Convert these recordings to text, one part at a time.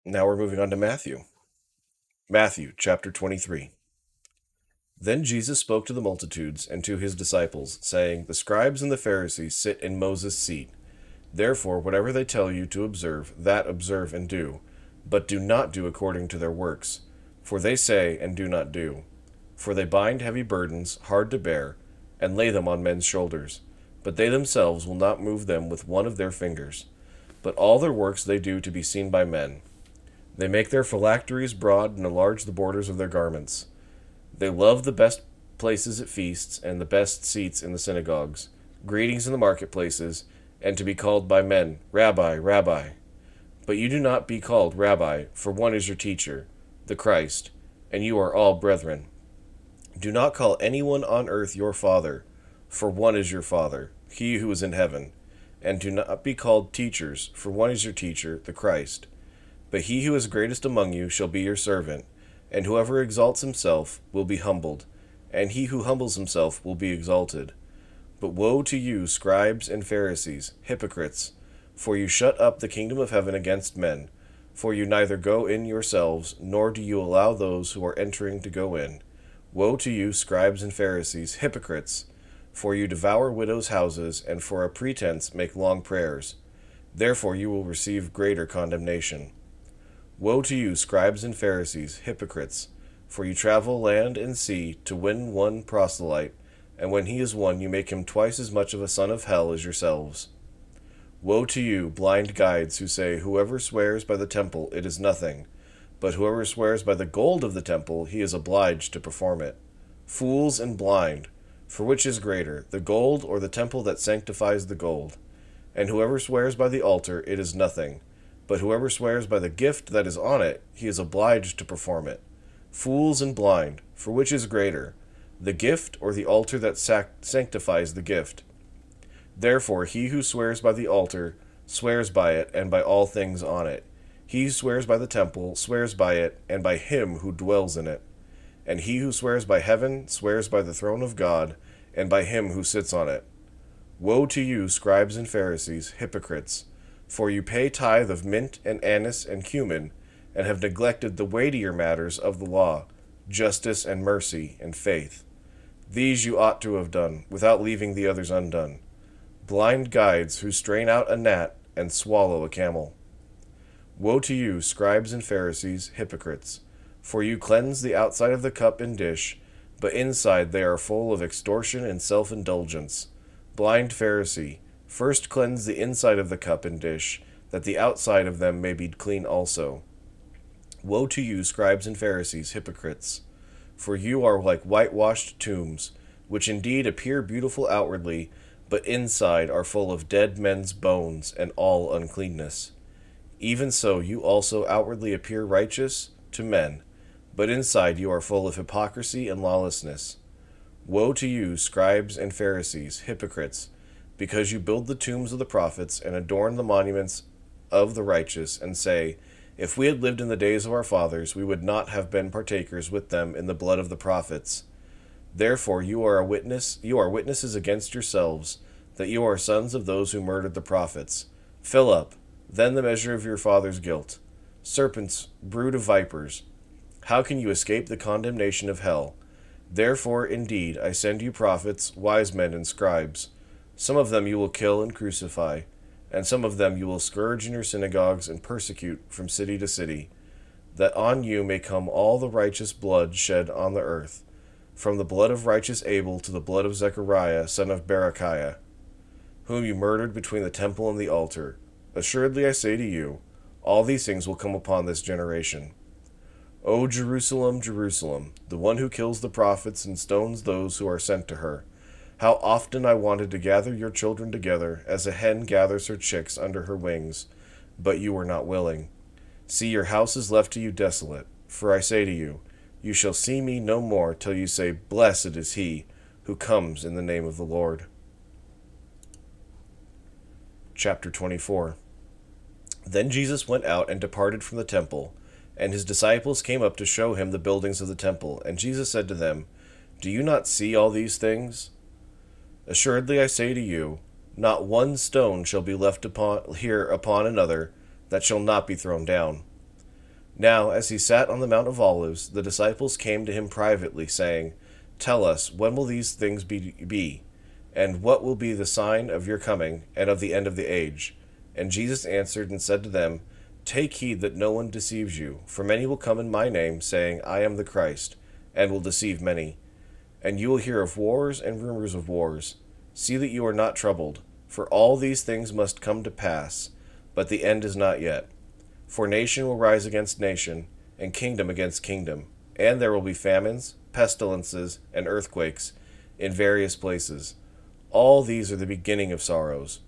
Now we're moving on to Matthew. Matthew chapter 23. Then Jesus spoke to the multitudes and to his disciples, saying, The scribes and the Pharisees sit in Moses' seat. Therefore, whatever they tell you to observe, that observe and do, but do not do according to their works. For they say and do not do. For they bind heavy burdens, hard to bear, and lay them on men's shoulders. But they themselves will not move them with one of their fingers. But all their works they do to be seen by men. They make their phylacteries broad and enlarge the borders of their garments. They love the best places at feasts and the best seats in the synagogues, greetings in the marketplaces, and to be called by men, Rabbi, Rabbi. But you do not be called Rabbi, for one is your teacher, the Christ, and you are all brethren. Do not call anyone on earth your father, for one is your Father, he who is in heaven. And do not be called teachers, for one is your teacher, the Christ. But he who is greatest among you shall be your servant, and whoever exalts himself will be humbled, and he who humbles himself will be exalted. But woe to you, scribes and Pharisees, hypocrites! For you shut up the kingdom of heaven against men. For you neither go in yourselves, nor do you allow those who are entering to go in. Woe to you, scribes and Pharisees, hypocrites! For you devour widows' houses, and for a pretense make long prayers. Therefore you will receive greater condemnation. Woe to you, scribes and Pharisees, hypocrites! For you travel land and sea to win one proselyte, and when he is won, you make him twice as much of a son of hell as yourselves. Woe to you, blind guides, who say, Whoever swears by the temple, it is nothing, but whoever swears by the gold of the temple, he is obliged to perform it. Fools and blind! For which is greater, the gold or the temple that sanctifies the gold? And whoever swears by the altar, it is nothing, but whoever swears by the gift that is on it, he is obliged to perform it. Fools and blind! For which is greater, the gift or the altar that sanctifies the gift? Therefore he who swears by the altar swears by it and by all things on it. He who swears by the temple swears by it and by him who dwells in it. And he who swears by heaven swears by the throne of God and by him who sits on it. Woe to you, scribes and Pharisees, hypocrites! For you pay tithe of mint and anise and cumin, and have neglected the weightier matters of the law, justice and mercy and faith. These you ought to have done, without leaving the others undone. Blind guides who strain out a gnat and swallow a camel. Woe to you, scribes and Pharisees, hypocrites! For you cleanse the outside of the cup and dish, but inside they are full of extortion and self-indulgence. Blind Pharisee, first cleanse the inside of the cup and dish, that the outside of them may be clean also. Woe to you, scribes and Pharisees, hypocrites! For you are like whitewashed tombs, which indeed appear beautiful outwardly, but inside are full of dead men's bones and all uncleanness. Even so you also outwardly appear righteous to men, but inside you are full of hypocrisy and lawlessness. Woe to you, scribes and Pharisees, hypocrites! Because you build the tombs of the prophets and adorn the monuments of the righteous, and say, If we had lived in the days of our fathers, we would not have been partakers with them in the blood of the prophets. Therefore you are witnesses against yourselves, that you are sons of those who murdered the prophets. Fill up, then, the measure of your father's guilt. Serpents, brood of vipers, how can you escape the condemnation of hell? Therefore, indeed, I send you prophets, wise men, and scribes. Some of them you will kill and crucify, and some of them you will scourge in your synagogues and persecute from city to city, that on you may come all the righteous blood shed on the earth, from the blood of righteous Abel to the blood of Zechariah, son of Berechiah, whom you murdered between the temple and the altar. Assuredly I say to you, all these things will come upon this generation. O Jerusalem, Jerusalem, the one who kills the prophets and stones those who are sent to her. How often I wanted to gather your children together, as a hen gathers her chicks under her wings, but you were not willing. See, your house is left to you desolate. For I say to you, you shall see me no more till you say, Blessed is he who comes in the name of the Lord. Chapter 24. Then Jesus went out and departed from the temple, and his disciples came up to show him the buildings of the temple. And Jesus said to them, Do you not see all these things? Assuredly I say to you, not one stone shall be left upon another that shall not be thrown down. Now, as he sat on the Mount of Olives, the disciples came to him privately, saying, Tell us, when will these things be? And what will be the sign of your coming, and of the end of the age? And Jesus answered and said to them, Take heed that no one deceives you, for many will come in my name, saying, I am the Christ, and will deceive many. And you will hear of wars and rumors of wars. See that you are not troubled, for all these things must come to pass, but the end is not yet. For nation will rise against nation, and kingdom against kingdom, and there will be famines, pestilences, and earthquakes in various places. All these are the beginning of sorrows.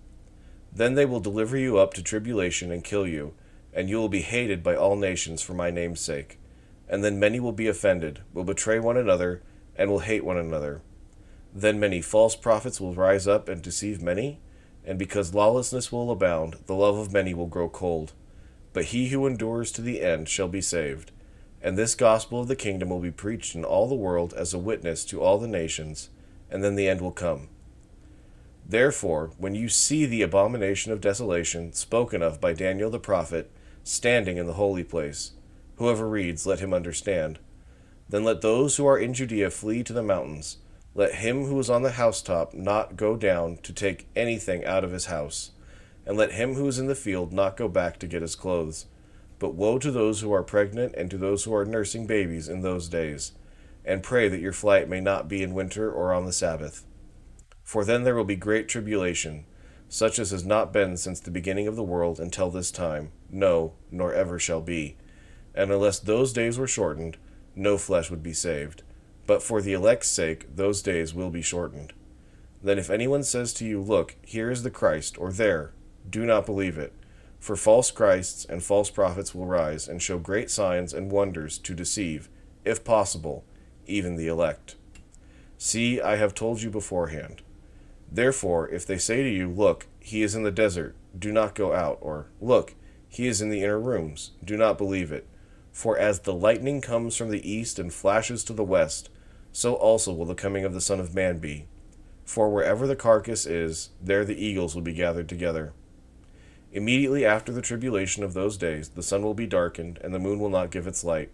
Then they will deliver you up to tribulation and kill you, and you will be hated by all nations for my name's sake. And then many will be offended, will betray one another, and will hate one another. Then many false prophets will rise up and deceive many, and because lawlessness will abound, the love of many will grow cold. But he who endures to the end shall be saved. And this gospel of the kingdom will be preached in all the world as a witness to all the nations, and then the end will come. Therefore, when you see the abomination of desolation spoken of by Daniel the prophet standing in the holy place, whoever reads, let him understand. Then let those who are in Judea flee to the mountains. Let him who is on the housetop not go down to take anything out of his house. And let him who is in the field not go back to get his clothes. But woe to those who are pregnant and to those who are nursing babies in those days. And pray that your flight may not be in winter or on the Sabbath. For then there will be great tribulation, such as has not been since the beginning of the world until this time, no, nor ever shall be. And unless those days were shortened, no flesh would be saved. But for the elect's sake, those days will be shortened. Then if anyone says to you, Look, here is the Christ, or there, do not believe it. For false Christs and false prophets will rise, and show great signs and wonders to deceive, if possible, even the elect. See, I have told you beforehand. Therefore, if they say to you, Look, he is in the desert, do not go out, or, Look, he is in the inner rooms, do not believe it. For as the lightning comes from the east and flashes to the west, so also will the coming of the Son of Man be. For wherever the carcass is, there the eagles will be gathered together. Immediately after the tribulation of those days, the sun will be darkened, and the moon will not give its light.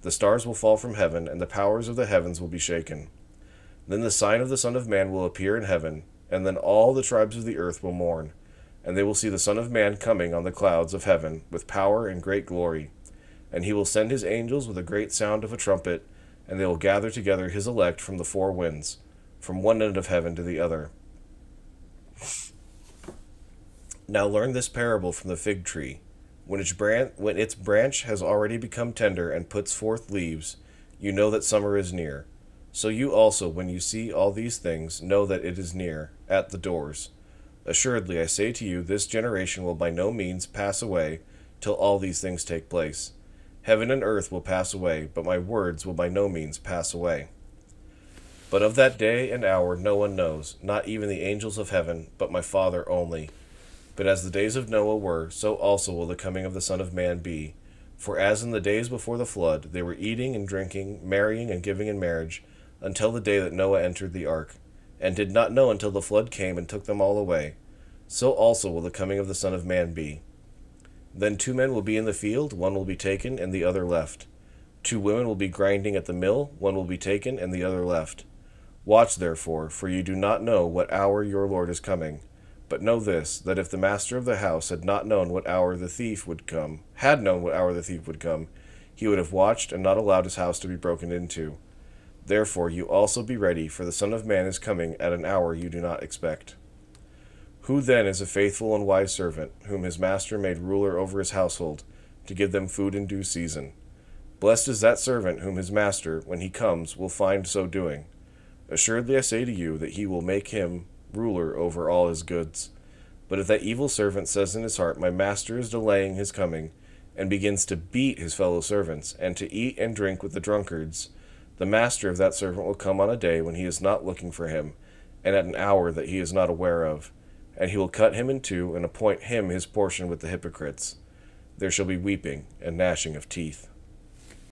The stars will fall from heaven, and the powers of the heavens will be shaken. Then the sign of the Son of Man will appear in heaven, and then all the tribes of the earth will mourn, and they will see the Son of Man coming on the clouds of heaven with power and great glory. And he will send his angels with a great sound of a trumpet, and they will gather together his elect from the four winds, from one end of heaven to the other. Now learn this parable from the fig tree. When its branch has already become tender and puts forth leaves, you know that summer is near. So you also, when you see all these things, know that it is near, at the doors. Assuredly, I say to you, this generation will by no means pass away till all these things take place. Heaven and earth will pass away, but my words will by no means pass away. But of that day and hour no one knows, not even the angels of heaven, but my Father only. But as the days of Noah were, so also will the coming of the Son of Man be. For as in the days before the flood, they were eating and drinking, marrying and giving in marriage, until the day that Noah entered the ark, and did not know until the flood came and took them all away, so also will the coming of the Son of Man be. Then 2 men will be in the field, one will be taken, and the other left. 2 women will be grinding at the mill, one will be taken, and the other left. Watch therefore, for you do not know what hour your Lord is coming. But know this, that if the master of the house had known what hour the thief would come, he would have watched and not allowed his house to be broken into. Therefore you also be ready, for the Son of Man is coming at an hour you do not expect. Who then is a faithful and wise servant, whom his master made ruler over his household, to give them food in due season? Blessed is that servant whom his master, when he comes, will find so doing. Assuredly I say to you that he will make him ruler over all his goods. But if that evil servant says in his heart, My master is delaying his coming, and begins to beat his fellow servants, and to eat and drink with the drunkards, the master of that servant will come on a day when he is not looking for him, and at an hour that he is not aware of, and he will cut him in two, and appoint him his portion with the hypocrites. There shall be weeping and gnashing of teeth.